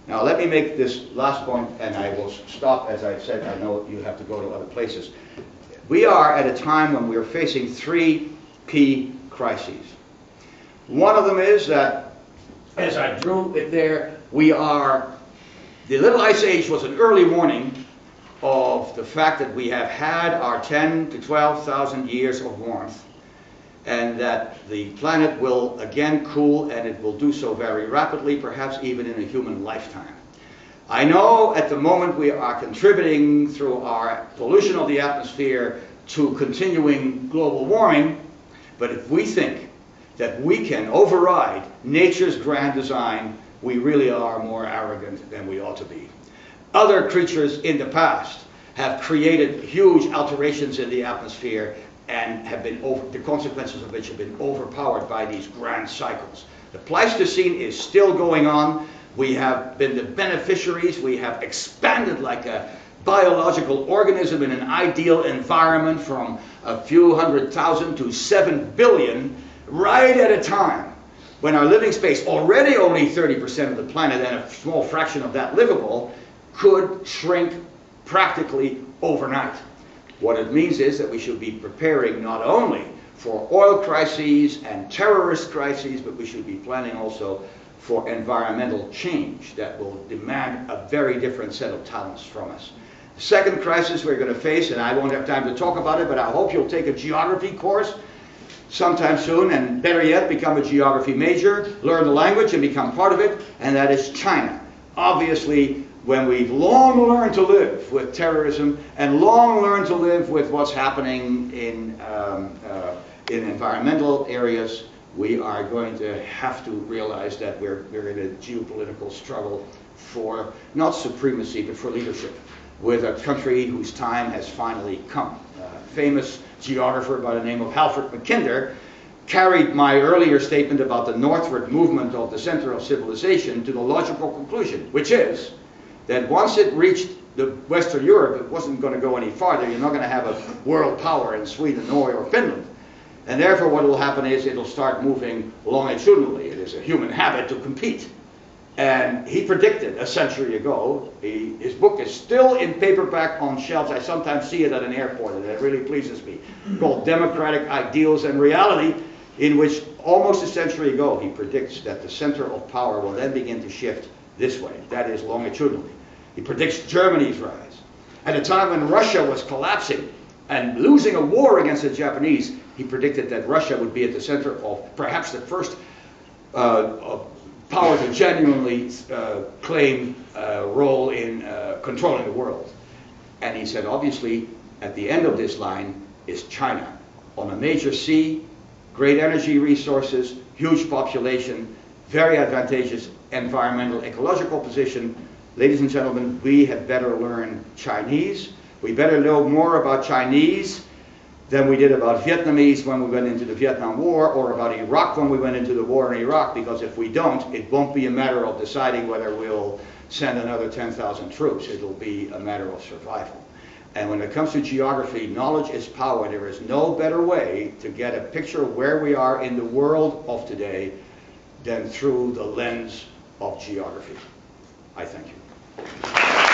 Now let me make this last point, and I will stop. As I said, I know you have to go to other places. We are at a time when we are facing three key crises. One of them is that, as I drew it there, the Little Ice Age was an early warning of the fact that we have had our 10 to 12,000 years of warmth, and that the planet will again cool, and it will do so very rapidly, perhaps even in a human lifetime. I know at the moment we are contributing through our pollution of the atmosphere to continuing global warming, but if we think that we can override nature's grand design, we really are more arrogant than we ought to be. Other creatures in the past have created huge alterations in the atmosphere and have been the consequences of which have been overpowered by these grand cycles. The Pleistocene is still going on. We have been the beneficiaries. We have expanded like a biological organism in an ideal environment from a few 100,000 to 7 billion, right at a time when our living space, already only 30% of the planet and a small fraction of that livable, could shrink practically overnight. What it means is that we should be preparing not only for oil crises and terrorist crises, but we should be planning also for environmental change that will demand a very different set of talents from us. The second crisis we're going to face, and I won't have time to talk about it, but I hope you'll take a geography course sometime soon, and better yet, become a geography major, learn the language and become part of it, and that is China. Obviously, when we've long learned to live with terrorism and long learned to live with what's happening in environmental areas, we are going to have to realize that we're in a geopolitical struggle for not supremacy, but for leadership, with a country whose time has finally come. A famous geographer by the name of Halford Mackinder carried my earlier statement about the northward movement of the center of civilization to the logical conclusion, which is that once it reached the Western Europe, it wasn't going to go any farther. You're not going to have a world power in Sweden, Norway, or Finland. And therefore what will happen is it'll start moving longitudinally. It is a human habit to compete. And he predicted a century ago, his book is still in paperback on shelves. I sometimes see it at an airport, and it really pleases me, called Democratic Ideals and Reality, in which almost a century ago he predicts that the center of power will then begin to shift this way, that is longitudinally. He predicts Germany's rise. At a time when Russia was collapsing and losing a war against the Japanese, he predicted that Russia would be at the center of perhaps the first power to genuinely claim a role in controlling the world. And he said, obviously, at the end of this line is China, on a major sea, great energy resources, huge population, very advantageous environmental ecological position. Ladies and gentlemen, we had better learn Chinese. We better know more about Chinese than we did about Vietnamese when we went into the Vietnam War, or about Iraq when we went into the war in Iraq, because if we don't, it won't be a matter of deciding whether we'll send another 10,000 troops. It'll be a matter of survival. And when it comes to geography, knowledge is power. There is no better way to get a picture of where we are in the world of today than through the lens of geography. I thank you.